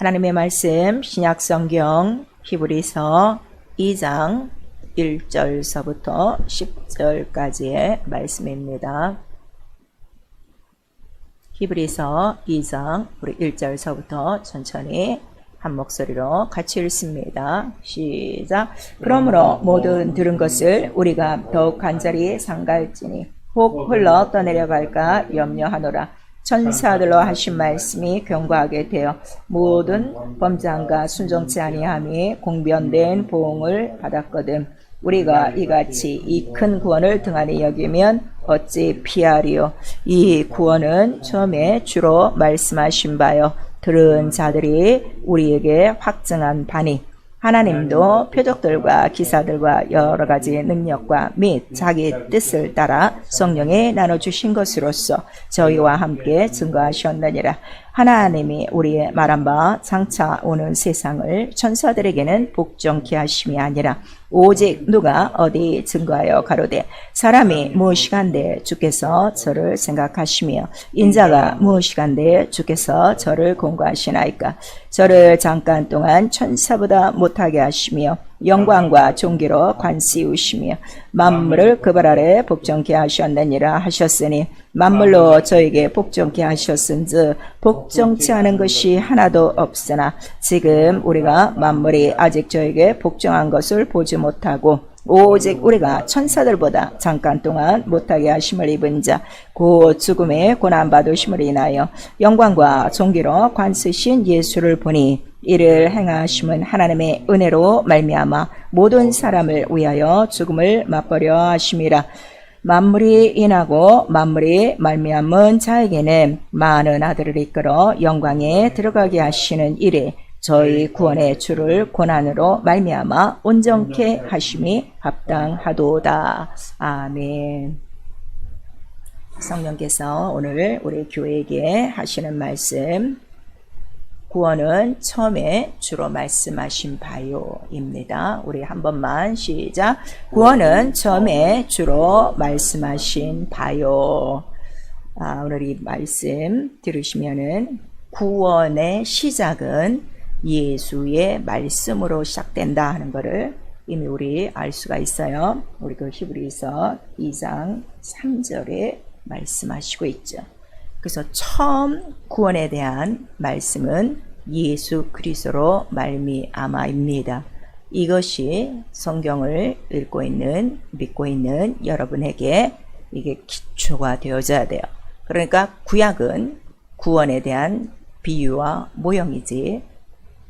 하나님의 말씀 신약성경 히브리서 2장 1절서부터 10절까지의 말씀입니다. 히브리서 2장 우리 1절서부터 천천히 한 목소리로 같이 읽습니다. 시작. 그러므로 모든 들은 것을 우리가 더욱 간절히 상갈지니 혹 흘러 떠내려갈까 염려하노라. 천사들로 하신 말씀이 견고하게 되어 모든 범장과 순종치 아니함이 공변된 보응을 받았거든. 우리가 이같이 이 큰 구원을 등한히 여기면 어찌 피하리요. 이 구원은 처음에 주로 말씀하신 바요 들은 자들이 우리에게 확증한 바니 하나님도 표적들과 기사들과 여러 가지 능력과 및 자기 뜻을 따라 성령에 나눠주신 것으로서 저희와 함께 증거하셨느니라. 하나님이 우리의 말한 바 장차 오는 세상을 천사들에게는 복종케 하심이 아니라 오직 누가 어디 증거하여 가로되 사람이 무엇이간데 주께서 저를 생각하시며 인자가 무엇이간데 주께서 저를 공고하시나이까. 저를 잠깐 동안 천사보다 못하게 하시며 영광과 존귀로 관씌우시며 만물을 그 발 아래 복종케 하셨느니라 하셨으니 만물로 저에게 복종케 하셨은즉 복종치 않은 것이 하나도 없으나 지금 우리가 만물이 아직 저에게 복종한 것을 보지 못하고 오직 우리가 천사들보다 잠깐 동안 못하게 하심을 입은 자 곧 죽음의 고난받으심을 인하여 영광과 존귀로 관쓰신 예수를 보니 이를 행하심은 하나님의 은혜로 말미암아 모든 사람을 위하여 죽음을 맛보려 하심이라. 만물이 인하고 만물이 말미암은 자에게는 많은 아들을 이끌어 영광에 들어가게 하시는 이래 저희 구원의 주를 고난으로 말미암아 온전케 하심이 합당하도다. 아멘. 성령께서 오늘 우리 교회에게 하시는 말씀 구원은 처음에 주로 말씀하신 바요입니다. 우리 한 번만 시작. 구원은 처음에 주로 말씀하신 바요. 오늘 이 말씀 들으시면은 구원의 시작은 예수의 말씀으로 시작된다 하는 것을 이미 우리 알 수가 있어요. 우리 그 히브리서 2장 3절에 말씀하시고 있죠. 그래서 처음 구원에 대한 말씀은 예수 그리스도로 말미암아입니다. 이것이 성경을 읽고 있는 믿고 있는 여러분에게 이게 기초가 되어져야 돼요. 그러니까 구약은 구원에 대한 비유와 모형이지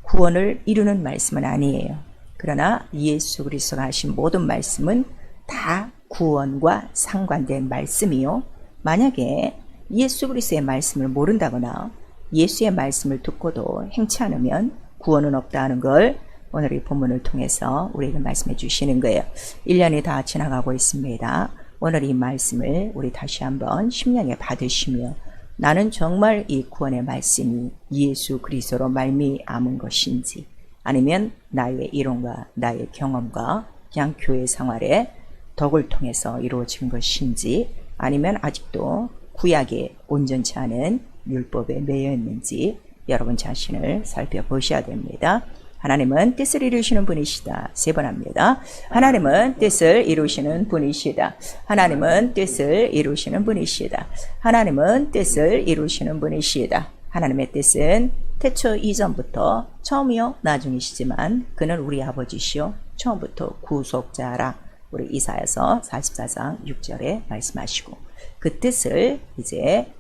구원을 이루는 말씀은 아니에요. 그러나 예수 그리스도가 하신 모든 말씀은 다 구원과 상관된 말씀이요. 만약에 예수 그리스도의 말씀을 모른다거나 예수의 말씀을 듣고도 행치 않으면 구원은 없다는 걸 오늘 이 본문을 통해서 우리에게 말씀해 주시는 거예요. 1년이 다 지나가고 있습니다. 오늘 이 말씀을 우리 다시 한번 심령에 받으시며 나는 정말 이 구원의 말씀이 예수 그리스도로 말미암은 것인지 아니면 나의 이론과 나의 경험과 그냥 교회 생활의 덕을 통해서 이루어진 것인지 아니면 아직도 구약에 온전치 않은 율법에 매여 있는지 여러분 자신을 살펴보셔야 됩니다. 하나님은 뜻을 이루시는 분이시다. 3번 합니다. 하나님은 뜻을 이루시는 분이시다. 하나님은 뜻을 이루시는 분이시다. 하나님은 뜻을 이루시는 분이시다. 하나님의 뜻은 태초 이전부터 처음이요 나중이시지만 그는 우리 아버지시요 처음부터 구속자라. 우리 이사야서 44장 6절에 말씀하시고 그 뜻을 이제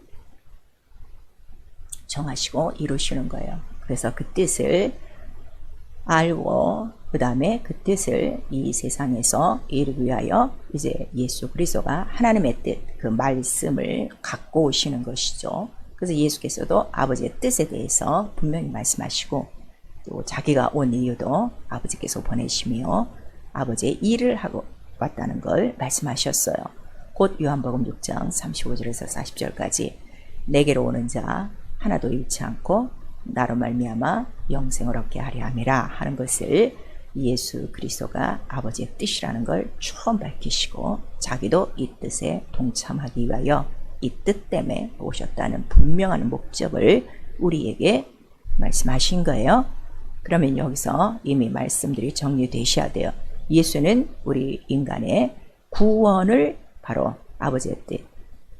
정하시고 이루시는 거예요. 그래서 그 뜻을 알고 그 다음에 그 뜻을 이 세상에서 이루기 위하여 이제 예수 그리스도가 하나님의 뜻, 그 말씀을 갖고 오시는 것이죠. 그래서 예수께서도 아버지의 뜻에 대해서 분명히 말씀하시고 또 자기가 온 이유도 아버지께서 보내시며 아버지의 일을 하고 왔다는 걸 말씀하셨어요. 곧 요한복음 6장 35절에서 40절까지 내게로 오는 자 하나도 잃지 않고 나로 말미암아 영생을 얻게 하려 함이라 하는 것을 예수 그리스도가 아버지의 뜻이라는 걸 처음 밝히시고 자기도 이 뜻에 동참하기 위하여 이 뜻 때문에 오셨다는 분명한 목적을 우리에게 말씀하신 거예요. 그러면 여기서 이미 말씀들이 정리되셔야 돼요. 예수는 우리 인간의 구원을 바로 아버지의 뜻,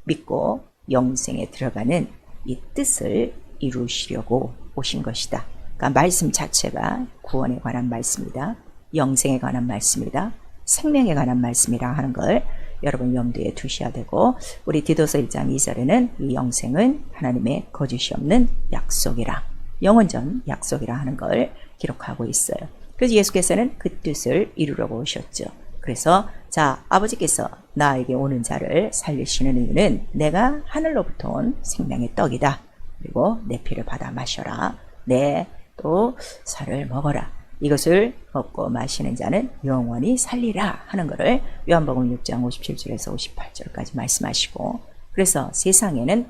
믿고 영생에 들어가는 이 뜻을 이루시려고 오신 것이다. 그러니까 말씀 자체가 구원에 관한 말씀이다. 영생에 관한 말씀이다. 생명에 관한 말씀이라 하는 걸 여러분 염두에 두셔야 되고, 우리 디도서 1장 2절에는 이 영생은 하나님의 거짓이 없는 약속이라, 영원전 약속이라 하는 걸 기록하고 있어요. 그래서 예수께서는 그 뜻을 이루려고 오셨죠. 그래서 자, 아버지께서 나에게 오는 자를 살리시는 이유는 내가 하늘로부터 온 생명의 떡이다. 그리고 내 피를 받아 마셔라. 내 또 살을 먹어라. 이것을 먹고 마시는 자는 영원히 살리라 하는 것을 요한복음 6장 57절에서 58절까지 말씀하시고, 그래서 세상에는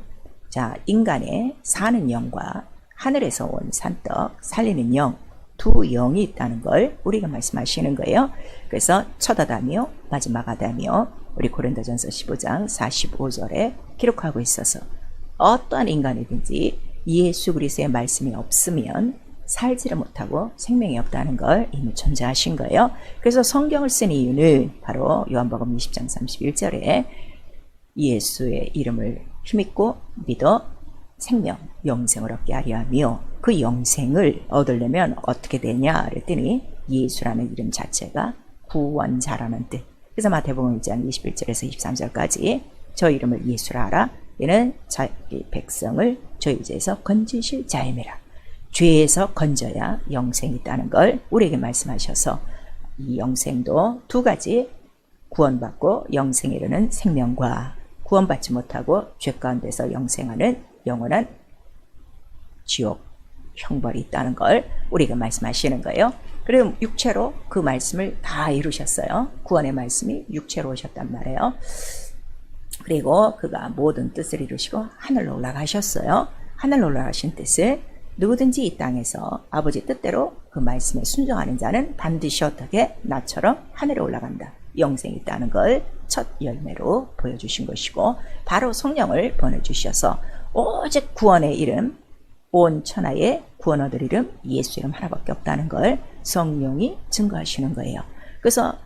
자, 인간의 사는 영과 하늘에서 온 산떡 살리는 영, 두 영이 있다는 걸 우리가 말씀하시는 거예요. 그래서 첫 아담이요 마지막 아담이요, 우리 고린도전서 15장 45절에 기록하고 있어서 어떠한 인간이든지 예수 그리스도의 말씀이 없으면 살지를 못하고 생명이 없다는 걸 이미 전제하신 거예요. 그래서 성경을 쓴 이유는 바로 요한복음 20장 31절에 예수의 이름을 힘입고 믿어 생명, 영생을 얻게 하려 하며, 그 영생을 얻으려면 어떻게 되냐 그랬더니 예수라는 이름 자체가 구원자라는 뜻. 그래서 마태복음 1장 21절에서 23절까지 저 이름을 예수라 하라. 이는 자기 백성을 죄의 죄에서 건지실 자임이라. 죄에서 건져야 영생이 있다는 걸 우리에게 말씀하셔서, 이 영생도 두 가지, 구원받고 영생에 이르는 생명과 구원받지 못하고 죄 가운데서 영생하는 영원한 지옥 형벌이 있다는 걸 우리가 말씀하시는 거예요. 그리고 육체로 그 말씀을 다 이루셨어요. 구원의 말씀이 육체로 오셨단 말이에요. 그리고 그가 모든 뜻을 이루시고 하늘로 올라가셨어요. 하늘로 올라가신 뜻을 누구든지 이 땅에서 아버지 뜻대로 그 말씀에 순종하는 자는 반드시 어떻게 나처럼 하늘에 올라간다, 영생이 있다는 걸 첫 열매로 보여주신 것이고, 바로 성령을 보내주셔서 오직 구원의 이름, 온 천하의 구원 얻을 이름 예수 이름 하나밖에 없다는 걸 성령이 증거하시는 거예요. 그래서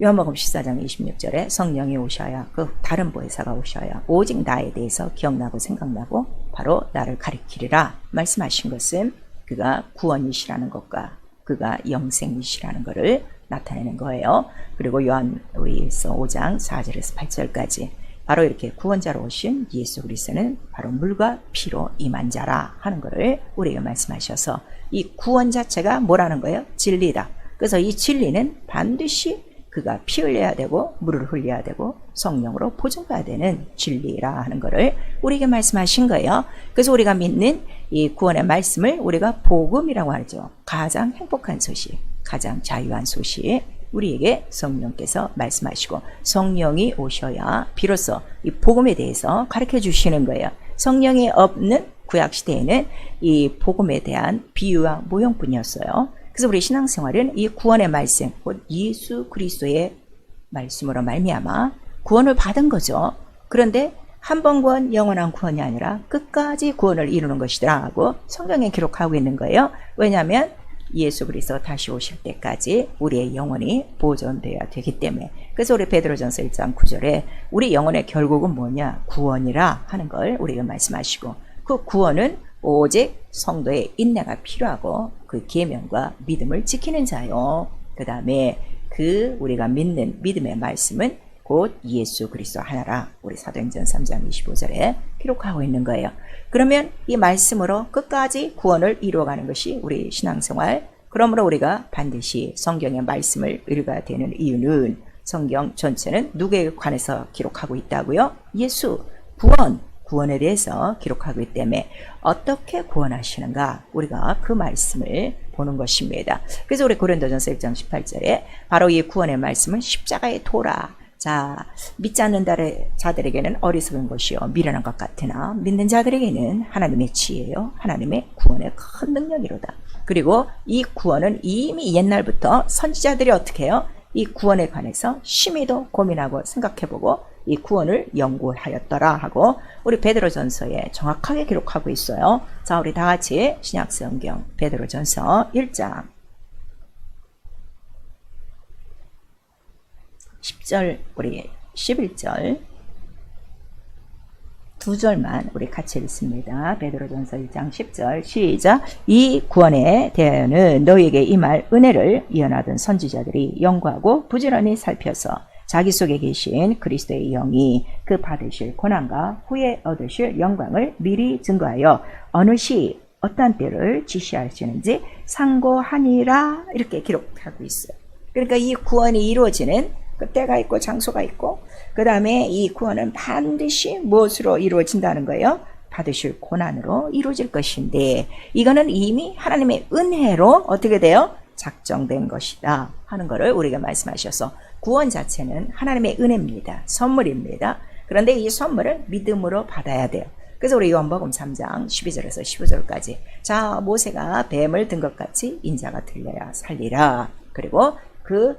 요한복음 14장 26절에 성령이 오셔야, 그 다른 보혜사가 오셔야 오직 나에 대해서 기억나고 생각나고 바로 나를 가리키리라 말씀하신 것은 그가 구원이시라는 것과 그가 영생이시라는 것을 나타내는 거예요. 그리고 요한일서 5장 4절에서 8절까지 바로 이렇게 구원자로 오신 예수 그리스도는 바로 물과 피로 임한 자라 하는 것을 우리에게 말씀하셔서, 이 구원 자체가 뭐라는 거예요? 진리다. 그래서 이 진리는 반드시 그가 피 흘려야 되고 물을 흘려야 되고 성령으로 보증받아야 되는 진리라 하는 것을 우리에게 말씀하신 거예요. 그래서 우리가 믿는 이 구원의 말씀을 우리가 복음이라고 하죠. 가장 행복한 소식, 가장 자유한 소식, 우리에게 성령께서 말씀하시고 성령이 오셔야 비로소 이 복음에 대해서 가르쳐 주시는 거예요. 성령이 없는 구약시대에는 이 복음에 대한 비유와 모형뿐이었어요. 그래서 우리 신앙생활은 이 구원의 말씀, 곧 예수 그리스도의 말씀으로 말미암아 구원을 받은 거죠. 그런데 한 번 구원, 영원한 구원이 아니라 끝까지 구원을 이루는 것이더라 하고 성경에 기록하고 있는 거예요. 왜냐하면 예수 그리스도 다시 오실 때까지 우리의 영혼이 보존되어야 되기 때문에. 그래서 우리 베드로전서 1장 9절에 우리 영혼의 결국은 뭐냐? 구원이라 하는 걸 우리가 말씀하시고, 그 구원은 오직 성도의 인내가 필요하고 그 계명과 믿음을 지키는 자요. 그 다음에 그 우리가 믿는 믿음의 말씀은 곧 예수 그리스도 하나라 우리 사도행전 3장 25절에 기록하고 있는 거예요. 그러면 이 말씀으로 끝까지 구원을 이루어가는 것이 우리 신앙생활. 그러므로 우리가 반드시 성경의 말씀을 읽어야 되는 이유는 성경 전체는 누구에 관해서 기록하고 있다고요? 예수, 구원에 대해서 기록하고 있기 때문에 어떻게 구원하시는가 우리가 그 말씀을 보는 것입니다. 그래서 우리 고린도전서 1장 18절에 바로 이 구원의 말씀은 십자가의 도라. 자, 믿지 않는 자들에게는 어리석은 것이요 미련한 것 같으나 믿는 자들에게는 하나님의 지혜요 하나님의 구원의 큰 능력이로다. 그리고 이 구원은 이미 옛날부터 선지자들이 어떻게 해요? 이 구원에 관해서 심히도 고민하고 생각해보고 이 구원을 연구하였더라 하고 우리 베드로전서에 정확하게 기록하고 있어요. 자, 우리 다 같이 신약성경 베드로전서 1장 10절 우리 11절 두 절만 우리 같이 읽습니다. 베드로전서 1장 10절 시작. 이 구원에 대하여는 너희에게 임할 은혜를 예언하던 선지자들이 연구하고 부지런히 살펴서 자기 속에 계신 그리스도의 영이 그 받으실 고난과 후에 얻으실 영광을 미리 증거하여 어느 시 어떠한 때를 지시하시는지 상고하니라 이렇게 기록하고 있어요. 그러니까 이 구원이 이루어지는 그 때가 있고 장소가 있고 그 다음에 이 구원은 반드시 무엇으로 이루어진다는 거예요? 받으실 고난으로 이루어질 것인데 이거는 이미 하나님의 은혜로 어떻게 돼요? 작정된 것이다 하는 것을 우리가 말씀하셔서 구원 자체는 하나님의 은혜입니다. 선물입니다. 그런데 이 선물을 믿음으로 받아야 돼요. 그래서 우리 요한복음 3장 12절에서 15절까지 자 모세가 뱀을 든 것 같이 인자가 들려야 살리라. 그리고 그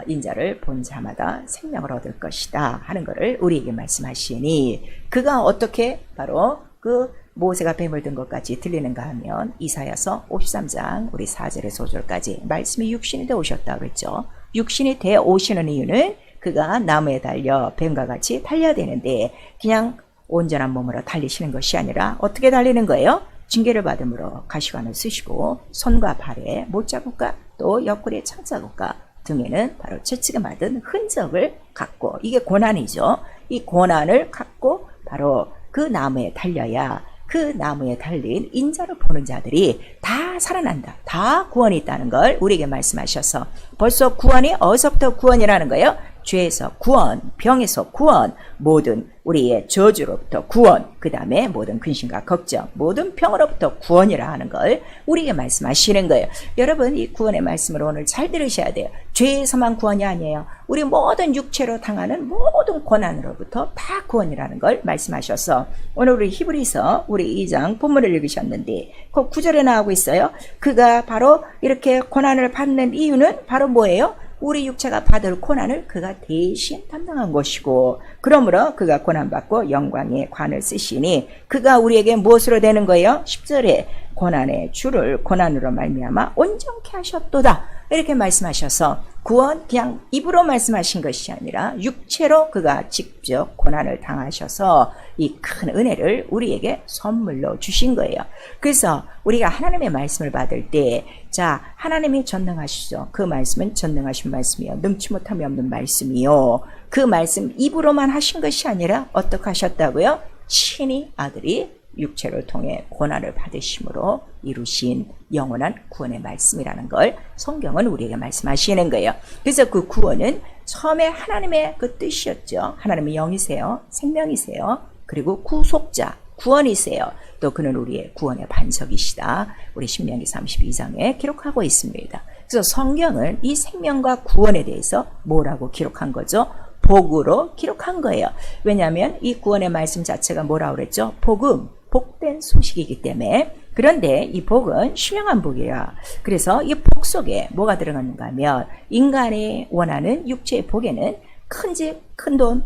인자를 본 자마다 생명을 얻을 것이다 하는 것을 우리에게 말씀하시니 그가 어떻게 바로 그 모세가 뱀을 든 것까지 들리는가 하면 이사야서 53장 우리 4절에서 5절까지 말씀이 육신이 되어 오셨다 그랬죠. 육신이 되어 오시는 이유는 그가 나무에 달려 뱀과 같이 달려야 되는데 그냥 온전한 몸으로 달리시는 것이 아니라 어떻게 달리는 거예요? 징계를 받음으로 가시관을 쓰시고 손과 발에 못자국과 또 옆구리에 창자국과 등에는 바로 채찍을 맞은 흔적을 갖고 이게 고난이죠. 이 고난을 갖고 바로 그 나무에 달려야 그 나무에 달린 인자를 보는 자들이 다 살아난다. 다 구원이 있다는 걸 우리에게 말씀하셔서 벌써 구원이 어디서부터 구원이라는 거예요? 죄에서 구원, 병에서 구원, 모든 우리의 저주로부터 구원, 그 다음에 모든 근심과 걱정, 모든 병으로부터 구원이라 하는 걸 우리에게 말씀하시는 거예요. 여러분 이 구원의 말씀을 오늘 잘 들으셔야 돼요. 죄에서만 구원이 아니에요. 우리 모든 육체로 당하는 모든 고난으로부터 다 구원이라는 걸 말씀하셔서 오늘 우리 히브리서 우리 2장 본문을 읽으셨는데 그 9절에 나오고 있어요. 그가 바로 이렇게 고난을 받는 이유는 바로 뭐예요? 우리 육체가 받을 고난을 그가 대신 담당한 것이고 그러므로 그가 고난받고 영광의 관을 쓰시니 그가 우리에게 무엇으로 되는 거예요? 10절에 고난의 주를 고난으로 말미암아 온전케 하셨도다 이렇게 말씀하셔서 구원 그냥 입으로 말씀하신 것이 아니라 육체로 그가 직접 고난을 당하셔서 이 큰 은혜를 우리에게 선물로 주신 거예요. 그래서 우리가 하나님의 말씀을 받을 때 자 하나님이 전능하시죠. 그 말씀은 전능하신 말씀이요 능치 못함이 없는 말씀이요 그 말씀 입으로만 하신 것이 아니라 어떻게 하셨다고요? 친히 아들이 육체를 통해 고난을 받으심으로 이루신 영원한 구원의 말씀이라는 걸 성경은 우리에게 말씀하시는 거예요. 그래서 그 구원은 처음에 하나님의 그 뜻이었죠. 하나님의 영이세요. 생명이세요. 그리고 구속자, 구원이세요. 또 그는 우리의 구원의 반석이시다. 우리 신명기 32장에 기록하고 있습니다. 그래서 성경은 이 생명과 구원에 대해서 뭐라고 기록한 거죠? 복으로 기록한 거예요. 왜냐하면 이 구원의 말씀 자체가 뭐라고 그랬죠? 복음, 복된 소식이기 때문에. 그런데 이 복은 신령한 복이야. 그래서 이 복 속에 뭐가 들어갔는가 하면 인간이 원하는 육체의 복에는 큰 집, 큰 돈,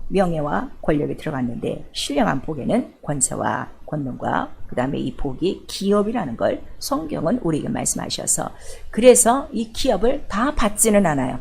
명예와 권력이 들어갔는데 신령한 복에는 권세와 권능과 그 다음에 이 복이 기업이라는 걸 성경은 우리에게 말씀하셔서 그래서 이 기업을 다 받지는 않아요.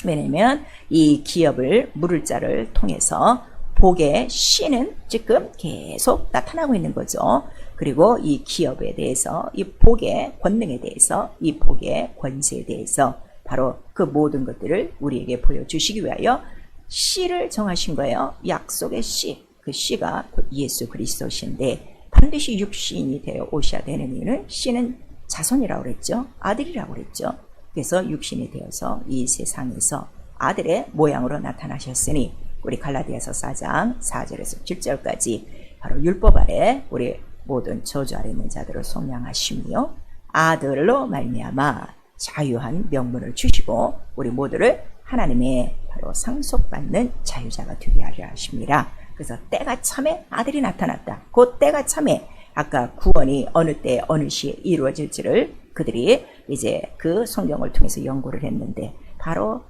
왜냐면 이 기업을 물을 자를 통해서 복의 씨는 지금 계속 나타나고 있는 거죠. 그리고 이 기업에 대해서 이 복의 권능에 대해서 이 복의 권세에 대해서 바로 그 모든 것들을 우리에게 보여주시기 위하여 씨를 정하신 거예요. 약속의 씨. 그 씨가 예수 그리스도신데 반드시 육신이 되어 오셔야 되는 이유는 씨는 자손이라고 그랬죠. 아들이라고 그랬죠. 그래서 육신이 되어서 이 세상에서 아들의 모양으로 나타나셨으니 우리 갈라디아서 4장 4절에서 7절까지 바로 율법 아래 우리 모든 저주 아래 있는 자들을 속량하시며 아들로 말미암아 자유한 명분을 주시고 우리 모두를 하나님의 바로 상속받는 자유자가 되게 하려 하십니다. 그래서 때가 참에 아들이 나타났다. 그 때가 참에 아까 구원이 어느 때 어느 시에 이루어질지를 그들이 이제 그 성경을 통해서 연구를 했는데 바로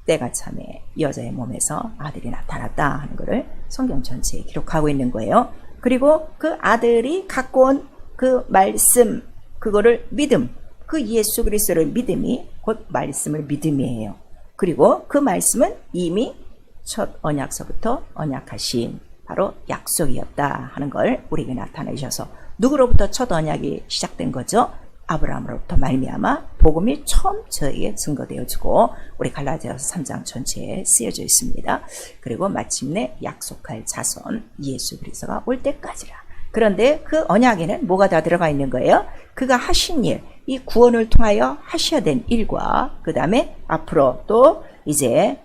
때가 참에 여자의 몸에서 아들이 나타났다 하는 것을 성경 전체에 기록하고 있는 거예요. 그리고 그 아들이 갖고 온 그 말씀, 그거를 믿음, 그 예수 그리스도를 믿음이 곧 말씀을 믿음이에요. 그리고 그 말씀은 이미 첫 언약서부터 언약하신 바로 약속이었다 하는 걸 우리에게 나타내셔서, 누구로부터 첫 언약이 시작된 거죠? 아브라함으로부터 말미암아 복음이 처음 저에게 증거되어지고 우리 갈라디아서 3장 전체에 쓰여져 있습니다. 그리고 마침내 약속할 자손 예수 그리스도가 올 때까지라. 그런데 그 언약에는 뭐가 다 들어가 있는 거예요? 그가 하신 일, 이 구원을 통하여 하셔야 된 일과 그 다음에 앞으로 또 이제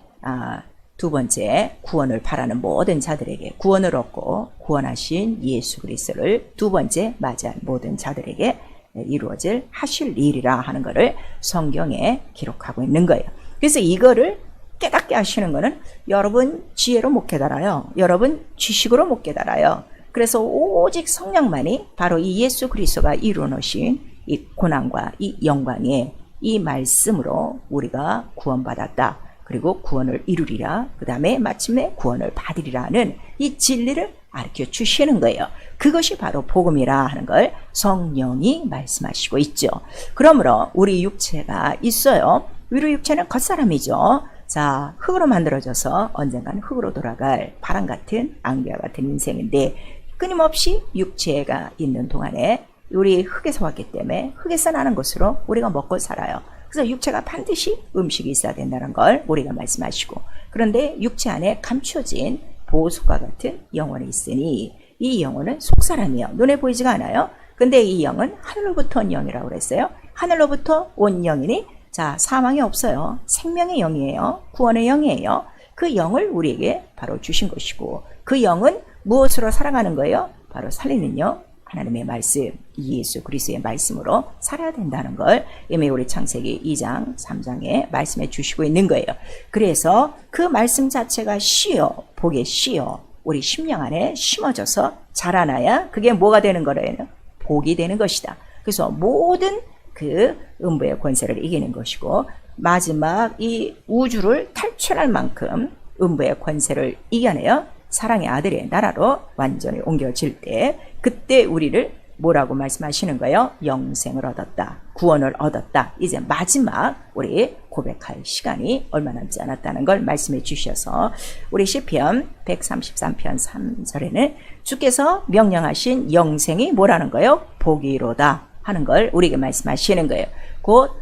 두 번째, 구원을 바라는 모든 자들에게 구원을 얻고 구원하신 예수 그리스도를 두 번째 맞이한 모든 자들에게 이루어질 하실 일이라 하는 것을 성경에 기록하고 있는 거예요. 그래서 이거를 깨닫게 하시는 것은 여러분 지혜로 못 깨달아요. 여러분 지식으로 못 깨달아요. 그래서 오직 성령만이 바로 이 예수 그리스도가 이루어 놓으신 이 고난과 이 영광의 이 말씀으로 우리가 구원받았다. 그리고 구원을 이루리라. 그 다음에 마침내 구원을 받으리라는 이 진리를 가르쳐 주시는 거예요. 그것이 바로 복음이라 하는 걸 성령이 말씀하시고 있죠. 그러므로 우리 육체가 있어요. 우리 육체는 겉사람이죠. 자, 흙으로 만들어져서 언젠간 흙으로 돌아갈 바람 같은 앙비와 같은 인생인데, 끊임없이 육체가 있는 동안에 우리 흙에서 왔기 때문에 흙에서 나는 것으로 우리가 먹고 살아요. 그래서 육체가 반드시 음식이 있어야 된다는 걸 우리가 말씀하시고, 그런데 육체 안에 감춰진 보석과 같은 영혼이 있으니 이 영혼은 속사람이에요. 눈에 보이지가 않아요. 근데 이 영은 하늘로부터 온 영이라고 그랬어요. 하늘로부터 온 영이니 자, 사망이 없어요. 생명의 영이에요. 구원의 영이에요. 그 영을 우리에게 바로 주신 것이고, 그 영은 무엇으로 살아가는 거예요? 바로 살리는 영, 하나님의 말씀, 예수 그리스도의 말씀으로 살아야 된다는 걸 이미 우리 창세기 2장 3장에 말씀해 주시고 있는 거예요. 그래서 그 말씀 자체가 씨요, 복의 씨요, 우리 심령 안에 심어져서 자라나야 그게 뭐가 되는 거래요? 복이 되는 것이다. 그래서 모든 그 음부의 권세를 이기는 것이고, 마지막 이 우주를 탈출할 만큼 음부의 권세를 이겨내어 사랑의 아들의 나라로 완전히 옮겨질 때, 그때 우리를 뭐라고 말씀하시는 거예요? 영생을 얻었다. 구원을 얻었다. 이제 마지막 우리 고백할 시간이 얼마 남지 않았다는 걸 말씀해 주셔서, 우리 시편 133편 3절에는 주께서 명령하신 영생이 뭐라는 거예요? 복이로다 하는 걸 우리에게 말씀하시는 거예요. 곧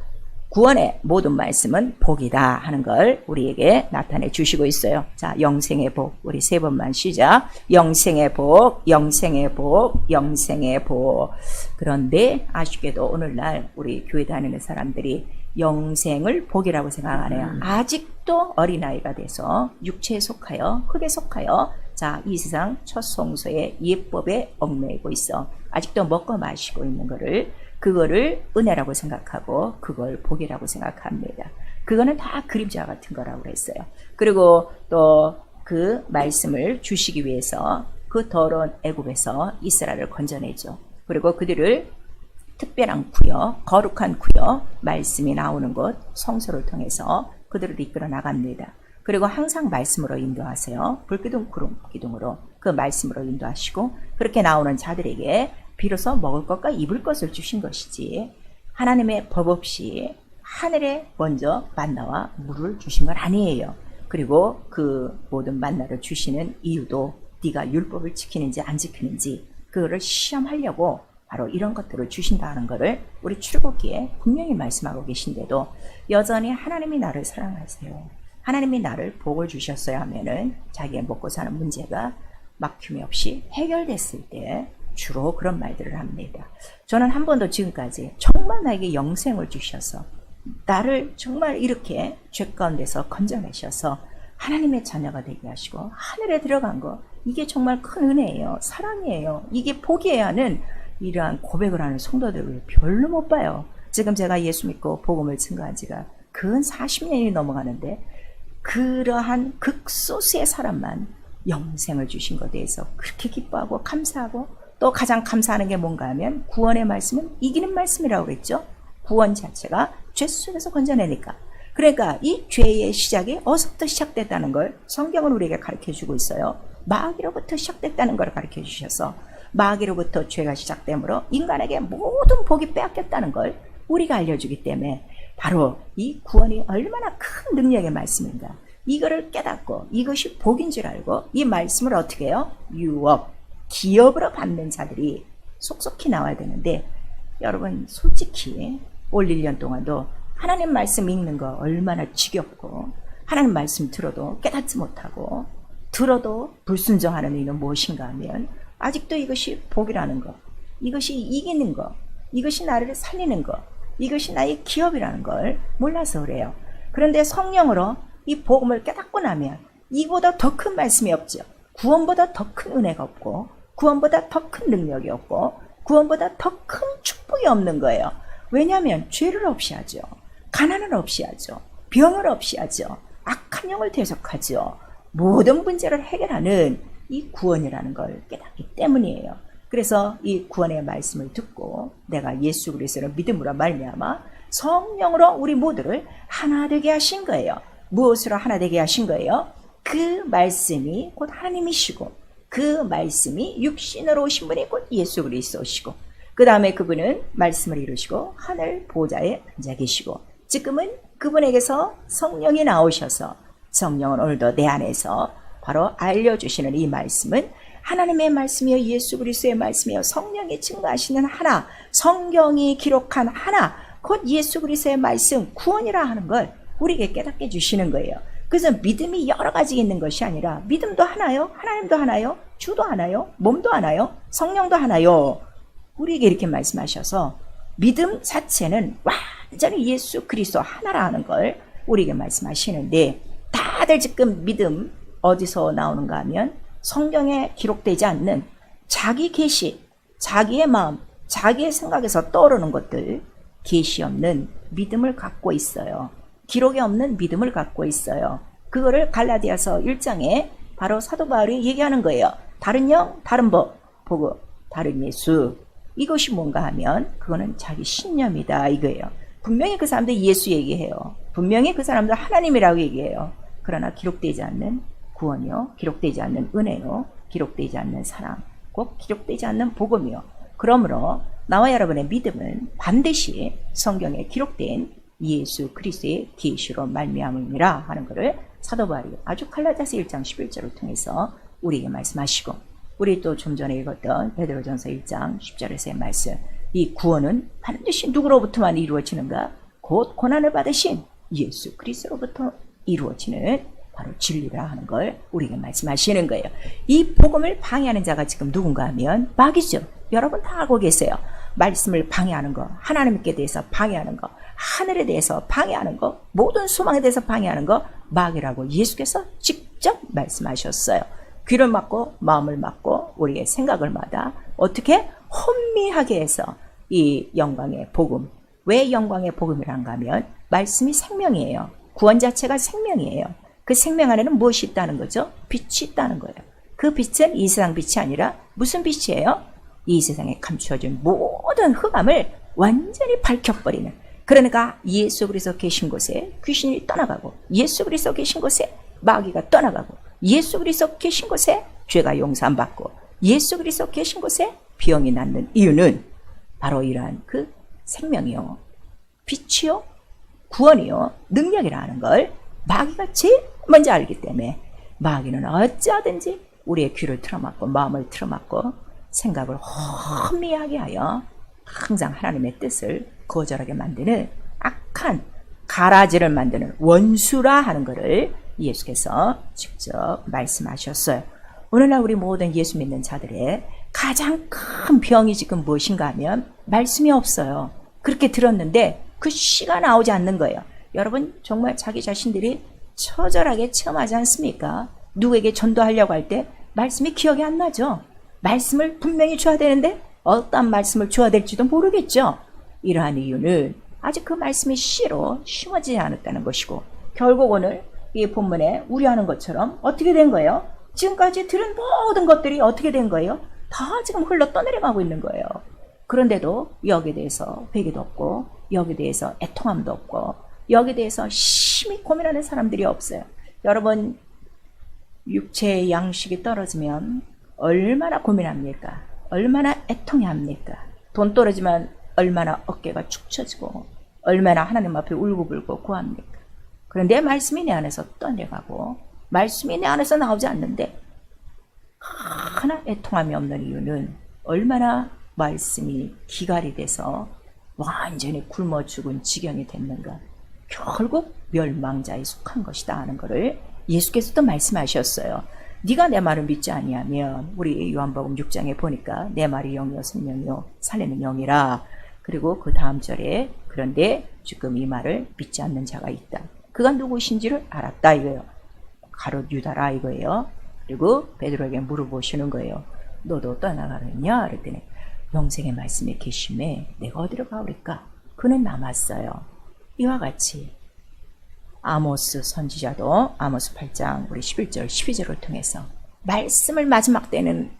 구원의 모든 말씀은 복이다 하는 걸 우리에게 나타내 주시고 있어요. 자, 영생의 복, 우리 세 번만 시작. 영생의 복, 영생의 복, 영생의 복. 그런데 아쉽게도 오늘날 우리 교회 다니는 사람들이 영생을 복이라고 생각하네요. 아직도 어린아이가 돼서 육체에 속하여, 흙에 속하여, 자, 이 세상 첫 성소의 예법에 얽매이고 있어. 아직도 먹고 마시고 있는 거를, 그거를 은혜라고 생각하고 그걸 복이라고 생각합니다. 그거는 다 그림자 같은 거라고 그랬어요. 그리고 또 그 말씀을 주시기 위해서 그 더러운 애굽에서 이스라엘을 건져내죠. 그리고 그들을 특별한 구역, 거룩한 구역, 말씀이 나오는 곳 성소를 통해서 그들을 이끌어 나갑니다. 그리고 항상 말씀으로 인도하세요. 불기둥, 구름 기둥으로 그 말씀으로 인도하시고, 그렇게 나오는 자들에게 비로소 먹을 것과 입을 것을 주신 것이지, 하나님의 법 없이 하늘에 먼저 만나와 물을 주신 건 아니에요. 그리고 그 모든 만나를 주시는 이유도 네가 율법을 지키는지 안 지키는지 그거를 시험하려고 바로 이런 것들을 주신다는 것을 우리 출애굽기에 분명히 말씀하고 계신데도 여전히 하나님이 나를 사랑하세요, 하나님이 나를 복을 주셨어야 하면은 자기의 먹고 사는 문제가 막힘이 없이 해결됐을 때 주로 그런 말들을 합니다. 저는 한 번도 지금까지 정말 나에게 영생을 주셔서 나를 정말 이렇게 죄 가운데서 건져내셔서 하나님의 자녀가 되게 하시고 하늘에 들어간 거, 이게 정말 큰 은혜예요. 사랑이에요. 이게 복이에야 하는 이러한 고백을 하는 성도들을 별로 못 봐요. 지금 제가 예수 믿고 복음을 증거한 지가 근 40년이 넘어가는데 그러한 극소수의 사람만 영생을 주신 것에 대해서 그렇게 기뻐하고 감사하고, 또 가장 감사하는 게 뭔가 하면 구원의 말씀은 이기는 말씀이라고 그랬죠. 구원 자체가 죄 속에서 건져내니까. 그러니까 이 죄의 시작이 어디서부터 시작됐다는 걸 성경은 우리에게 가르쳐주고 있어요. 마귀로부터 시작됐다는 걸 가르쳐 주셔서 마귀로부터 죄가 시작되므로 인간에게 모든 복이 빼앗겼다는 걸 우리가 알려주기 때문에 바로 이 구원이 얼마나 큰 능력의 말씀인가. 이거를 깨닫고 이것이 복인 줄 알고 이 말씀을 어떻게 해요? 유업, 기업으로 받는 자들이 속속히 나와야 되는데 여러분 솔직히 올 1년 동안도 하나님 말씀 읽는 거 얼마나 지겹고 하나님 말씀 들어도 깨닫지 못하고 들어도 불순종하는 이유는 무엇인가 하면 아직도 이것이 복이라는 거, 이것이 이기는 거, 이것이 나를 살리는 거, 이것이 나의 기업이라는 걸 몰라서 그래요. 그런데 성령으로 이 복음을 깨닫고 나면 이보다 더 큰 말씀이 없죠. 구원보다 더 큰 은혜가 없고 구원보다 더 큰 능력이 없고 구원보다 더 큰 축복이 없는 거예요. 왜냐하면 죄를 없이 하죠. 가난을 없이 하죠. 병을 없이 하죠. 악한 영을 대속하죠. 모든 문제를 해결하는 이 구원이라는 걸 깨닫기 때문이에요. 그래서 이 구원의 말씀을 듣고 내가 예수 그리스도를 믿음으로 말미암아 성령으로 우리 모두를 하나 되게 하신 거예요. 무엇으로 하나 되게 하신 거예요? 그 말씀이 곧 하나님이시고 그 말씀이 육신으로 오신 분이 곧 예수 그리스도시고 그 다음에 그분은 말씀을 이루시고 하늘 보좌에 앉아 계시고 지금은 그분에게서 성령이 나오셔서 성령은 오늘도 내 안에서 바로 알려주시는 이 말씀은 하나님의 말씀이요 예수 그리스도의 말씀이요 성령이 증거하시는 하나 성경이 기록한 하나 곧 예수 그리스도의 말씀 구원이라 하는 걸 우리에게 깨닫게 해주시는 거예요. 그래서 믿음이 여러 가지 있는 것이 아니라 믿음도 하나요? 하나님도 하나요? 주도 하나요? 몸도 하나요? 성령도 하나요? 우리에게 이렇게 말씀하셔서 믿음 자체는 완전히 예수 그리스도 하나라 하는 걸 우리에게 말씀하시는데 다들 지금 믿음 어디서 나오는가 하면 성경에 기록되지 않는 자기 계시, 자기의 마음, 자기의 생각에서 떠오르는 것들 계시 없는 믿음을 갖고 있어요. 기록이 없는 믿음을 갖고 있어요. 그거를 갈라디아서 1장에 바로 사도 바울이 얘기하는 거예요. 다른 영, 다른 법, 보고 다른 예수. 이것이 뭔가 하면 그거는 자기 신념이다 이거예요. 분명히 그 사람들 예수 얘기해요. 분명히 그 사람들 하나님이라고 얘기해요. 그러나 기록되지 않는 구원이요, 기록되지 않는 은혜요, 기록되지 않는 사랑, 꼭 기록되지 않는 복음이요. 그러므로 나와 여러분의 믿음은 반드시 성경에 기록된 예수 그리스도의 계시로 말미암음이라 하는 것을 사도 바울이 아주 갈라디아서 1장 11절을 통해서 우리에게 말씀하시고 우리 또 좀 전에 읽었던 베드로전서 1장 10절에서의 말씀 이 구원은 반드시 누구로부터만 이루어지는가? 곧 고난을 받으신 예수 그리스도로부터 이루어지는 바로 진리라 하는 걸 우리에게 말씀하시는 거예요. 이 복음을 방해하는 자가 지금 누군가 하면 마귀죠. 여러분 다 알고 계세요. 말씀을 방해하는 거, 하나님께 대해서 방해하는 거, 하늘에 대해서 방해하는 거, 모든 소망에 대해서 방해하는 거 마귀라고 예수께서 직접 말씀하셨어요. 귀를 막고 마음을 막고 우리의 생각을 막아 어떻게 혼미하게 해서 이 영광의 복음, 왜 영광의 복음이란가 하면 말씀이 생명이에요. 구원 자체가 생명이에요. 그 생명 안에는 무엇이 있다는 거죠? 빛이 있다는 거예요. 그 빛은 이 세상 빛이 아니라 무슨 빛이에요? 이 세상에 감추어진 모든 흑암을 완전히 밝혀버리는, 그러니까 예수 그리스도 계신 곳에 귀신이 떠나가고 예수 그리스도 계신 곳에 마귀가 떠나가고 예수 그리스도 계신 곳에 죄가 용서받고 예수 그리스도 계신 곳에 병이 낫는 이유는 바로 이러한 그 생명이요, 빛이요, 구원이요, 능력이라는 걸 마귀가 제일 먼저 알기 때문에 마귀는 어찌하든지 우리의 귀를 틀어막고 마음을 틀어막고 생각을 혼미하게 하여 항상 하나님의 뜻을 거절하게 만드는 악한 가라지를 만드는 원수라 하는 것을 예수께서 직접 말씀하셨어요. 오늘날 우리 모든 예수 믿는 자들의 가장 큰 병이 지금 무엇인가 하면 말씀이 없어요. 그렇게 들었는데 그 씨가 나오지 않는 거예요. 여러분 정말 자기 자신들이 처절하게 체험하지 않습니까? 누구에게 전도하려고 할 때 말씀이 기억이 안 나죠. 말씀을 분명히 줘야 되는데 어떤 말씀을 줘야 될지도 모르겠죠. 이러한 이유는 아직 그 말씀이 씨로 심어지지 않았다는 것이고, 결국 오늘 이 본문에 우려하는 것처럼 어떻게 된 거예요? 지금까지 들은 모든 것들이 어떻게 된 거예요? 다 지금 흘러 떠내려가고 있는 거예요. 그런데도 여기에 대해서 회개도 없고 여기에 대해서 애통함도 없고 여기에 대해서 심히 고민하는 사람들이 없어요. 여러분 육체의 양식이 떨어지면 얼마나 고민합니까? 얼마나 애통해합니까? 돈 떨어지면 얼마나 어깨가 축 처지고 얼마나 하나님 앞에 울고불고 구합니까? 그런데 말씀이 내 안에서 떠내가고 말씀이 내 안에서 나오지 않는데 하나 애통함이 없는 이유는 얼마나 말씀이 기갈이 돼서 완전히 굶어 죽은 지경이 됐는가. 결국 멸망자에 속한 것이다 하는 것을 예수께서도 말씀하셨어요. 네가 내 말을 믿지 아니하면 우리 요한복음 6장에 보니까 내 말이 영이요 생명이요 살리는 영이라. 그리고 그 다음 절에 그런데 지금 이 말을 믿지 않는 자가 있다. 그가 누구신지를 알았다 이거예요. 가롯 유다라 이거예요. 그리고 베드로에게 물어보시는 거예요. 너도 떠나가느냐? 그랬더니 영생의 말씀에 계심에 내가 어디로 가오리까? 그는 남았어요. 이와 같이 아모스 선지자도 아모스 8장 우리 11절 12절을 통해서 말씀을 마지막 때는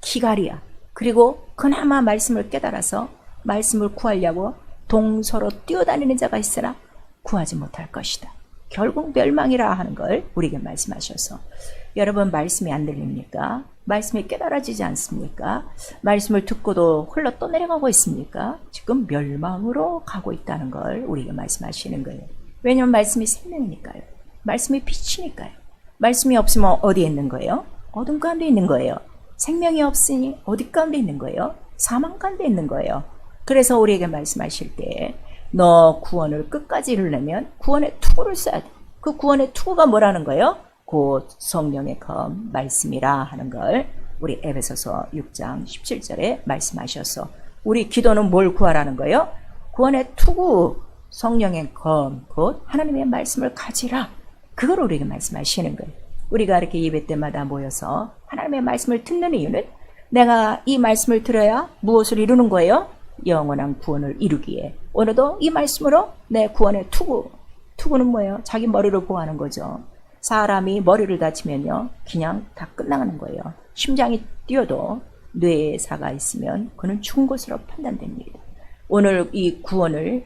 기갈이야. 그리고 그나마 말씀을 깨달아서 말씀을 구하려고 동서로 뛰어다니는 자가 있으나 구하지 못할 것이다. 결국 멸망이라 하는 걸 우리에게 말씀하셔서 여러분 말씀이 안 들립니까? 말씀이 깨달아지지 않습니까? 말씀을 듣고도 흘러 떠내려가고 있습니까? 지금 멸망으로 가고 있다는 걸 우리에게 말씀하시는 거예요. 왜냐하면 말씀이 생명이니까요. 말씀이 빛이니까요. 말씀이 없으면 어디에 있는 거예요? 어둠 가운데 있는 거예요. 생명이 없으니 어디 가운데 있는 거예요? 사망 가운데 있는 거예요. 그래서 우리에게 말씀하실 때 너 구원을 끝까지 이루려면 구원의 투구를 써야 돼. 그 구원의 투구가 뭐라는 거예요? 곧 성령의 검 말씀이라 하는 걸 우리 에베소서 6장 17절에 말씀하셔서 우리 기도는 뭘 구하라는 거예요? 구원의 투구 성령의 검 곧 하나님의 말씀을 가지라. 그걸 우리에게 말씀하시는 거예요. 우리가 이렇게 예배 때마다 모여서 하나님의 말씀을 듣는 이유는 내가 이 말씀을 들어야 무엇을 이루는 거예요? 영원한 구원을 이루기에. 오늘도 이 말씀으로 내 구원의 투구는 뭐예요? 자기 머리를 보호하는 거죠. 사람이 머리를 다치면요 그냥 다 끝나가는 거예요. 심장이 뛰어도 뇌사가 있으면 그는 죽은 것으로 판단됩니다. 오늘 이 구원을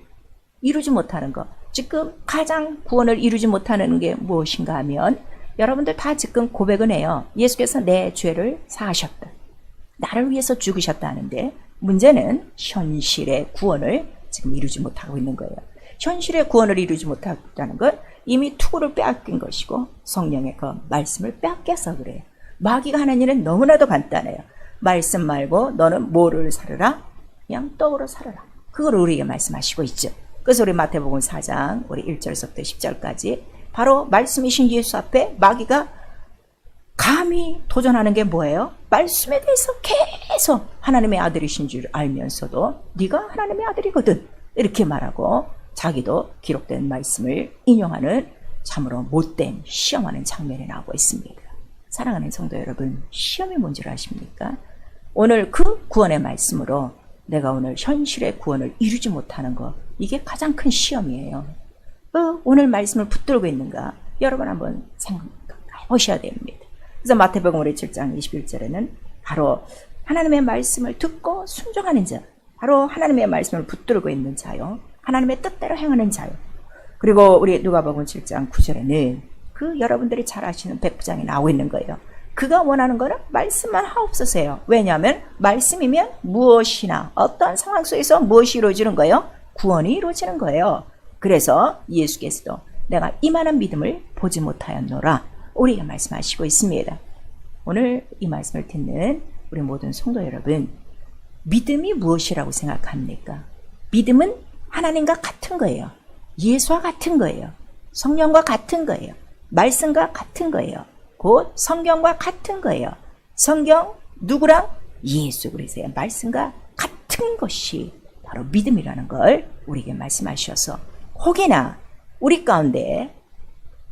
이루지 못하는 것, 지금 가장 구원을 이루지 못하는 게 무엇인가 하면 여러분들 다 지금 고백은 해요. 예수께서 내 죄를 사하셨다. 나를 위해서 죽으셨다는데 문제는 현실의 구원을 지금 이루지 못하고 있는 거예요. 현실의 구원을 이루지 못하다는 건 이미 투구를 빼앗긴 것이고 성령의 그 말씀을 빼앗겨서 그래요. 마귀가 하는 일은 너무나도 간단해요. 말씀 말고 너는 뭐를 살으라? 그냥 떡으로 살아라. 그걸 우리에게 말씀하시고 있죠. 그래서 우리 마태복음 4장 우리 1절서부터 10절까지 바로 말씀이신 예수 앞에 마귀가 감히 도전하는 게 뭐예요? 말씀에 대해서 계속 하나님의 아들이신 줄 알면서도 네가 하나님의 아들이거든 이렇게 말하고 자기도 기록된 말씀을 인용하는 참으로 못된 시험하는 장면이 나오고 있습니다. 사랑하는 성도 여러분, 시험이 뭔 줄 아십니까? 오늘 그 구원의 말씀으로 내가 오늘 현실의 구원을 이루지 못하는 것, 이게 가장 큰 시험이에요. 오늘 말씀을 붙들고 있는가? 여러분 한번 생각해 보셔야 됩니다. 그래서 마태복음 우리 7장 21절에는 바로 하나님의 말씀을 듣고 순종하는 자, 바로 하나님의 말씀을 붙들고 있는 자요, 하나님의 뜻대로 행하는 자요. 그리고 우리 누가복음 7장 9절에는 그 여러분들이 잘 아시는 백부장이 나오고 있는 거예요. 그가 원하는 거는 말씀만 하옵소서예요. 왜냐하면 말씀이면 무엇이나 어떤 상황 속에서 무엇이 이루어지는 거예요? 구원이 이루어지는 거예요. 그래서 예수께서도 내가 이만한 믿음을 보지 못하였노라 우리에게 말씀하시고 있습니다. 오늘 이 말씀을 듣는 우리 모든 성도 여러분, 믿음이 무엇이라고 생각합니까? 믿음은 하나님과 같은 거예요. 예수와 같은 거예요. 성령과 같은 거예요. 말씀과 같은 거예요. 곧 성경과 같은 거예요. 성경 누구랑? 예수 그리스도의 말씀과 같은 것이 바로 믿음이라는 걸 우리에게 말씀하셔서 혹여나 우리 가운데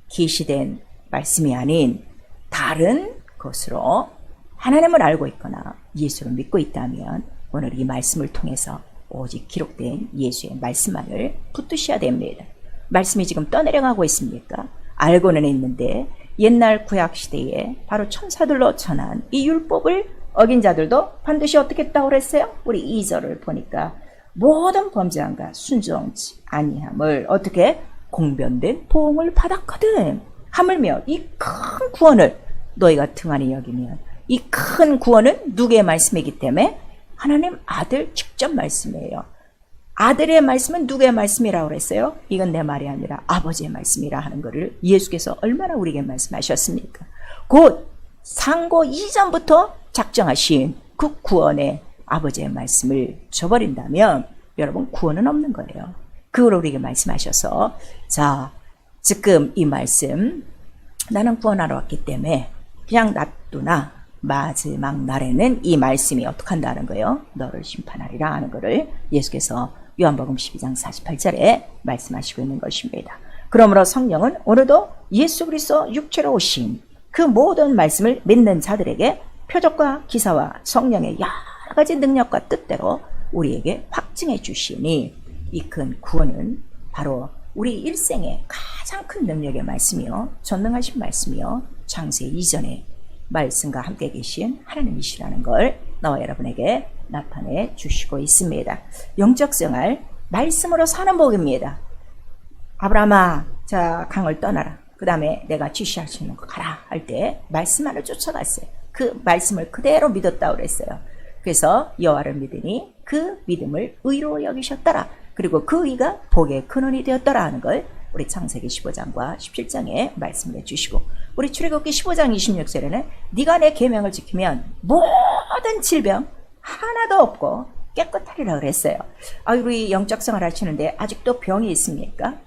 계시된 말씀이 아닌 다른 것으로 하나님을 알고 있거나 예수를 믿고 있다면 오늘 이 말씀을 통해서 오직 기록된 예수의 말씀만을 붙드셔야 됩니다. 말씀이 지금 떠내려가고 있습니까? 알고는 있는데 옛날 구약시대에 바로 천사들로 전한 이 율법을 어긴 자들도 반드시 어떻게 했다고 그랬어요? 우리 2절을 보니까 모든 범죄함과 순종치 아니함을 어떻게 공변된 보응을 받았거든. 하물며 이 큰 구원을 너희가 등한히 여기면. 이 큰 구원은 누구의 말씀이기 때문에 하나님 아들 직접 말씀이에요. 아들의 말씀은 누구의 말씀이라고 그랬어요? 이건 내 말이 아니라 아버지의 말씀이라 하는 것을 예수께서 얼마나 우리에게 말씀하셨습니까? 곧 상고 이전부터 작정하신 그 구원의 아버지의 말씀을 저버린다면 여러분 구원은 없는 거예요. 그걸 우리에게 말씀하셔서 자 지금 이 말씀 나는 구원하러 왔기 때문에 그냥 놔두나 마지막 날에는 이 말씀이 어떻게 한다는 거예요? 너를 심판하리라 하는 것을 예수께서 요한복음 12장 48절에 말씀하시고 있는 것입니다. 그러므로 성령은 오늘도 예수 그리스도 육체로 오신 그 모든 말씀을 믿는 자들에게 표적과 기사와 성령의 여러 가지 능력과 뜻대로 우리에게 확증해 주시니 이 큰 구원은 바로 우리 일생의 가장 큰 능력의 말씀이요 전능하신 말씀이요 창세 이전에 말씀과 함께 계신 하나님이시라는 걸 나와 여러분에게 나타내 주시고 있습니다. 영적 생활 말씀으로 사는 복입니다. 아브라함아 자 강을 떠나라. 그 다음에 내가 지시할 수 있는 거 가라 할 때 말씀 안을 쫓아갔어요. 그 말씀을 그대로 믿었다고 그랬어요. 그래서 여호와를 믿으니 그 믿음을 의로 여기셨더라. 그리고 그 의가 복의 근원이 되었더라 하는 걸 우리 창세기 15장과 17장에 말씀을 해주시고 우리 출애굽기 15장 26절에는 네가 내 계명을 지키면 모든 질병 하나도 없고 깨끗하리라 그랬어요. 우리 영적 생활 하시는데 아직도 병이 있습니까?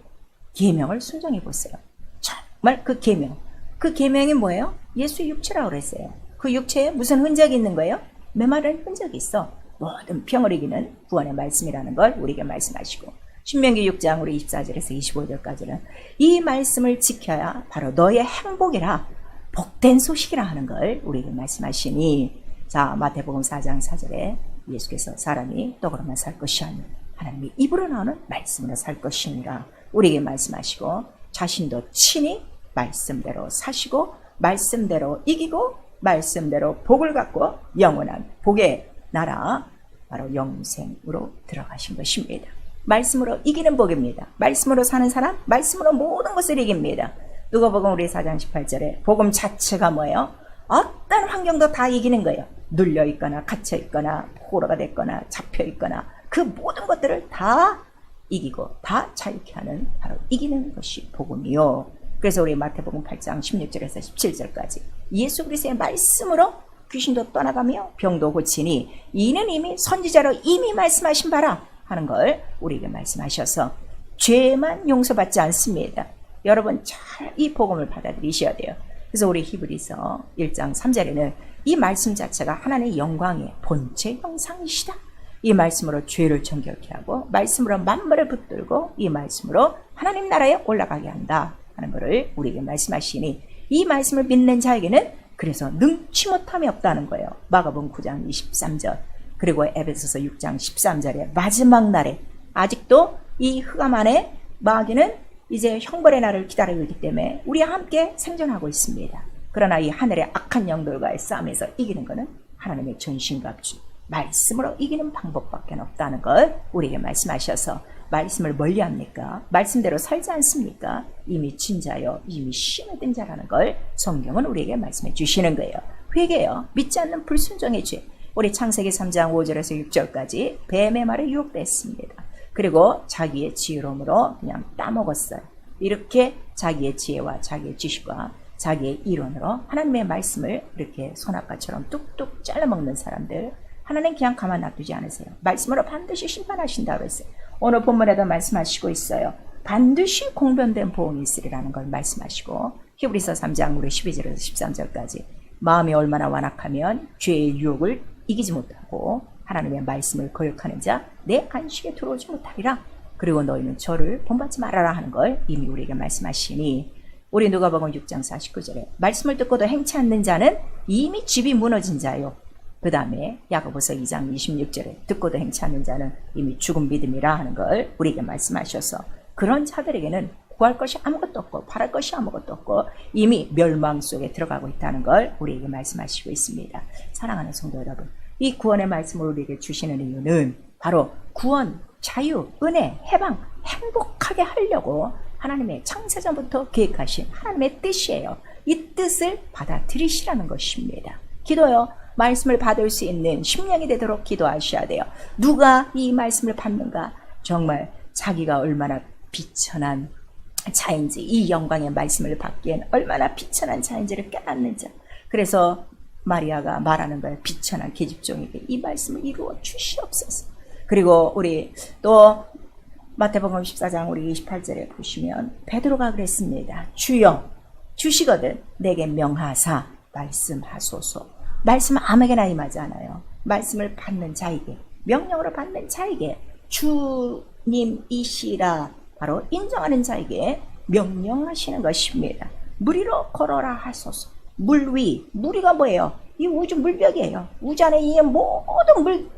계명을 순종해 보세요. 정말 그 계명이 뭐예요? 예수의 육체라고 그랬어요. 그 육체에 무슨 흔적이 있는 거예요? 메마른 흔적이 있어. 모든 병을 이기는 구원의 말씀이라는 걸 우리에게 말씀하시고 신명기 6장 우리 24절에서 25절까지는 이 말씀을 지켜야 바로 너의 행복이라 복된 소식이라 하는 걸 우리에게 말씀하시니 자 마태복음 4장 4절에 예수께서 사람이 떡으로만 살 것이 아니라 하나님이 입으로 나오는 말씀으로 살 것이니라 우리에게 말씀하시고 자신도 친히 말씀대로 사시고 말씀대로 이기고 말씀대로 복을 갖고 영원한 복의 나라 바로 영생으로 들어가신 것입니다. 말씀으로 이기는 복입니다. 말씀으로 사는 사람 말씀으로 모든 것을 이깁니다. 누가복음 우리 4장 18절에 복음 자체가 뭐예요? 어떤 환경도 다 이기는 거예요. 눌려 있거나 갇혀 있거나 포로가 됐거나 잡혀 있거나 그 모든 것들을 다 이기고 다 자유케 하는 바로 이기는 것이 복음이요. 그래서 우리 마태복음 8장 16절에서 17절까지 예수 그리스도의 말씀으로 귀신도 떠나가며 병도 고치니 이는 이미 선지자로 이미 말씀하신 바라 하는 걸 우리에게 말씀하셔서 죄만 용서받지 않습니다. 여러분 잘 이 복음을 받아들이셔야 돼요. 그래서 우리 히브리서 1장 3절에는 이 말씀 자체가 하나님의 영광의 본체 형상이시다. 이 말씀으로 죄를 정결케 하고 말씀으로 만물을 붙들고 이 말씀으로 하나님 나라에 올라가게 한다 하는 것을 우리에게 말씀하시니 이 말씀을 믿는 자에게는 그래서 능치 못함이 없다는 거예요. 마가복음 9장 23절 그리고 에베소서 6장 13절에 마지막 날에 아직도 이 흑암 안에 마귀는 이제 형벌의 날을 기다리고 있기 때문에 우리와 함께 생존하고 있습니다. 그러나 이 하늘의 악한 영들과의 싸움에서 이기는 것은 하나님의 전신갑주 말씀으로 이기는 방법밖에 없다는 걸 우리에게 말씀하셔서 말씀을 멀리합니까? 말씀대로 살지 않습니까? 이미 진자요 이미 심해된 자라는 걸 성경은 우리에게 말씀해 주시는 거예요. 회개요 믿지 않는 불순종의 죄 우리 창세기 3장 5절에서 6절까지 뱀의 말에 유혹됐습니다. 그리고 자기의 지혜로움으로 그냥 따먹었어요. 이렇게 자기의 지혜와 자기의 지식과 자기의 이론으로 하나님의 말씀을 이렇게 손아까처럼 뚝뚝 잘라먹는 사람들 하나님 그냥 가만 놔두지 않으세요. 말씀으로 반드시 심판하신다고 했어요. 오늘 본문에도 말씀하시고 있어요. 반드시 공변된 보응이 있으리라는 걸 말씀하시고 히브리서 3장 우리 12절에서 13절까지 마음이 얼마나 완악하면 죄의 유혹을 이기지 못하고 하나님의 말씀을 거역하는 자 내 안식에 들어오지 못하리라. 그리고 너희는 저를 본받지 말아라 하는 걸 이미 우리에게 말씀하시니 우리 누가복음 6장 49절에 말씀을 듣고도 행치 않는 자는 이미 집이 무너진 자요. 그 다음에 야고보서 2장 26절에 듣고도 행치 않는 자는 이미 죽은 믿음이라 하는 걸 우리에게 말씀하셔서 그런 자들에게는 구할 것이 아무것도 없고 바랄 것이 아무것도 없고 이미 멸망 속에 들어가고 있다는 걸 우리에게 말씀하시고 있습니다. 사랑하는 성도 여러분, 이 구원의 말씀을 우리에게 주시는 이유는 바로 구원, 자유, 은혜, 해방, 행복하게 하려고 하나님의 창세전부터 계획하신 하나님의 뜻이에요. 이 뜻을 받아들이시라는 것입니다. 기도요. 말씀을 받을 수 있는 심령이 되도록 기도하셔야 돼요. 누가 이 말씀을 받는가? 정말 자기가 얼마나 비천한 자인지, 이 영광의 말씀을 받기엔 얼마나 비천한 자인지를 깨닫는 자. 그래서 마리아가 말하는 거예요. 비천한 계집종에게 이 말씀을 이루어 주시옵소서. 그리고 우리 또 마태복음 14장 우리 28절에 보시면 베드로가 그랬습니다. 주여 주시거든 내게 명하사 말씀하소서. 말씀 아무에게나 임하지 않아요. 말씀을 받는 자에게, 명령으로 받는 자에게, 주님이시라 바로 인정하는 자에게 명령하시는 것입니다. 물 위로 걸어라 하소서. 물 위, 무리가 뭐예요? 이 우주 물벽이에요. 우주 안에 이 모든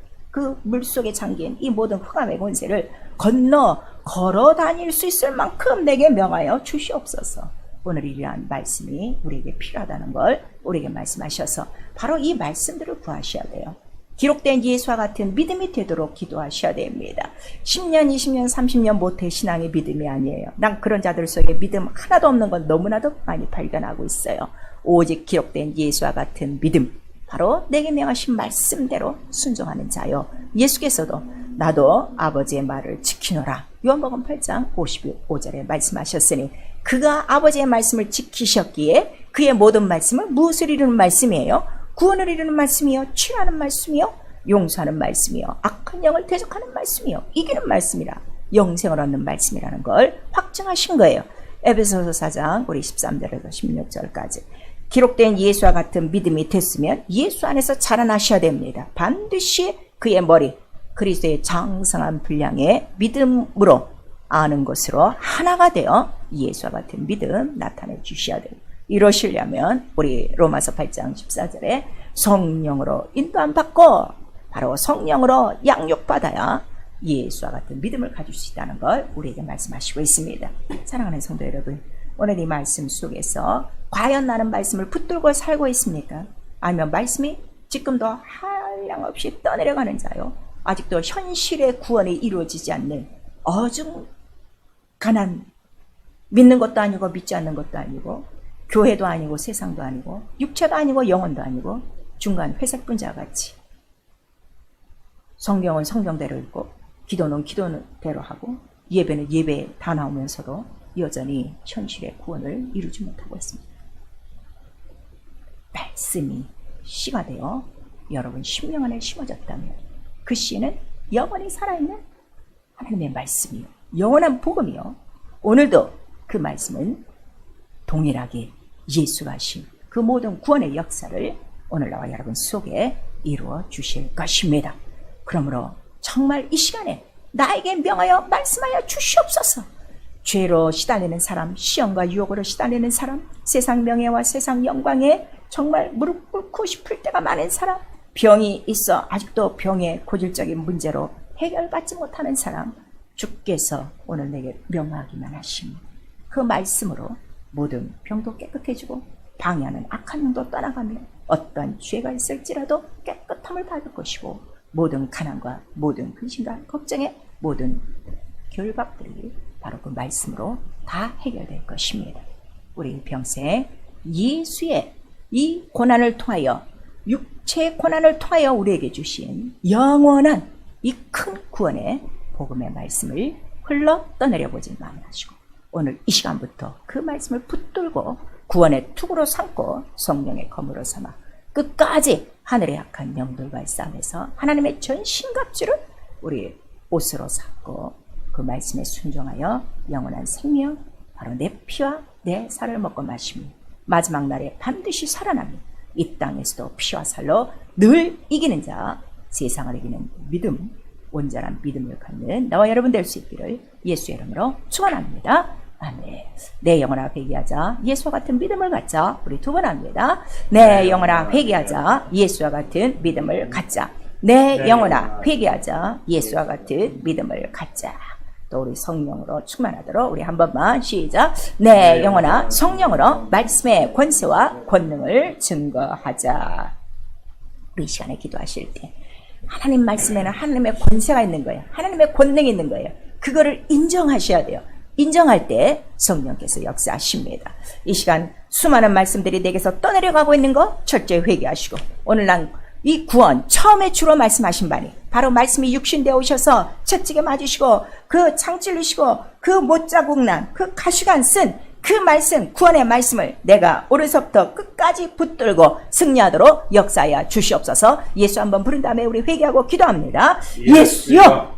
물 속에 잠긴 이 모든 흑암의 권세를 건너 걸어 다닐 수 있을 만큼 내게 명하여 주시옵소서. 오늘 이러한 말씀이 우리에게 필요하다는 걸 우리에게 말씀하셔서 바로 이 말씀들을 구하셔야 돼요. 기록된 예수와 같은 믿음이 되도록 기도하셔야 됩니다. 10년, 20년, 30년 모태 신앙의 믿음이 아니에요. 난 그런 자들 속에 믿음 하나도 없는 건 너무나도 많이 발견하고 있어요. 오직 기록된 예수와 같은 믿음, 바로 내게 명하신 말씀대로 순종하는 자요. 예수께서도 나도 아버지의 말을 지키노라. 요한복음 8장 55절에 말씀하셨으니 그가 아버지의 말씀을 지키셨기에 그의 모든 말씀은 무엇을 이루는 말씀이에요? 구원을 이루는 말씀이요, 취하는 말씀이요, 용서하는 말씀이요, 악한 영을 대적하는 말씀이요, 이기는 말씀이라, 영생을 얻는 말씀이라는 걸 확증하신 거예요. 에베소서 4장 우리 13절에서 16절까지 기록된 예수와 같은 믿음이 됐으면 예수 안에서 자라나셔야 됩니다. 반드시 그의 머리 그리스도의 장성한 분량의 믿음으로 아는 것으로 하나가 되어 예수와 같은 믿음 나타내 주셔야 돼요. 이러시려면 우리 로마서 8장 14절에 성령으로 인도함 받고 바로 성령으로 양육받아야 예수와 같은 믿음을 가질 수 있다는 걸 우리에게 말씀하시고 있습니다. 사랑하는 성도 여러분, 오늘 이 말씀 속에서 과연 나는 말씀을 붙들고 살고 있습니까? 아니면 말씀이 지금도 한량없이 떠내려가는 자요, 아직도 현실의 구원이 이루어지지 않는 어중간한, 믿는 것도 아니고 믿지 않는 것도 아니고 교회도 아니고 세상도 아니고 육체도 아니고 영혼도 아니고 중간 회색분자 같이 성경은 성경대로 읽고 기도는 기도대로 하고 예배는 예배 다 나오면서도 여전히 현실의 구원을 이루지 못하고 있습니다. 말씀이 씨가 되어 여러분 심령 안에 심어졌다면 그 씨는 영원히 살아있는 하나님의 말씀이요, 영원한 복음이요, 오늘도 그 말씀은 동일하게 예수가 하신 그 모든 구원의 역사를 오늘 나와 여러분 속에 이루어 주실 것입니다. 그러므로 정말 이 시간에 나에게 명하여 말씀하여 주시옵소서. 죄로 시달리는 사람, 시험과 유혹으로 시달리는 사람, 세상 명예와 세상 영광에 정말 무릎 꿇고 싶을 때가 많은 사람, 병이 있어 아직도 병의 고질적인 문제로 해결받지 못하는 사람, 주께서 오늘 내게 명하기만 하십니다. 그 말씀으로 모든 병도 깨끗해지고 방해하는 악한 영도 떠나가며 어떠한 죄가 있을지라도 깨끗함을 받을 것이고 모든 가난과 모든 근심과 걱정의 모든 결박들이 바로 그 말씀으로 다 해결될 것입니다. 우리 평생 예수의 이 고난을 통하여, 육체의 고난을 통하여 우리에게 주신 영원한 이 큰 구원의 복음의 말씀을 흘러 떠내려보지 마시고 오늘 이 시간부터 그 말씀을 붙들고 구원의 투구로 삼고 성령의 검으로 삼아 끝까지 하늘의 악한 영들과의 싸움에서 하나님의 전신갑주를 우리 옷으로 삼고 그 말씀에 순종하여 영원한 생명, 바로 내 피와 내 살을 먹고 마시며 마지막 날에 반드시 살아나며 이 땅에서도 피와 살로 늘 이기는 자, 세상을 이기는 믿음, 온전한 믿음을 갖는 나와 여러분 될 수 있기를 예수의 이름으로 축원합니다. 아멘. 내 영혼아 회개하자, 예수와 같은 믿음을 갖자. 우리 두 번 합니다. 내 영혼아 회개하자, 예수와 같은 믿음을 갖자. 내 영혼아 회개하자, 예수와 같은 믿음을 갖자. 또 우리 성령으로 충만하도록 우리 한 번만 시작. 내 영혼아 성령으로 말씀의 권세와 권능을 증거하자. 우리 이 시간에 기도하실 때 하나님 말씀에는 하나님의 권세가 있는 거예요. 하나님의 권능이 있는 거예요. 그거를 인정하셔야 돼요. 인정할 때 성령께서 역사하십니다. 이 시간 수많은 말씀들이 내게서 떠내려가고 있는 거 철저히 회개하시고, 오늘 난 이 구원 처음에 주로 말씀하신 바니 바로 말씀이 육신되어 오셔서 채찍에 맞으시고 그 창 찔리시고 그 못자국 난 그 가시관 쓴 그 말씀, 구원의 말씀을 내가 오른서부터 끝까지 붙들고 승리하도록 역사하여 주시옵소서. 예수 한번 부른 다음에 우리 회개하고 기도합니다. 예수여!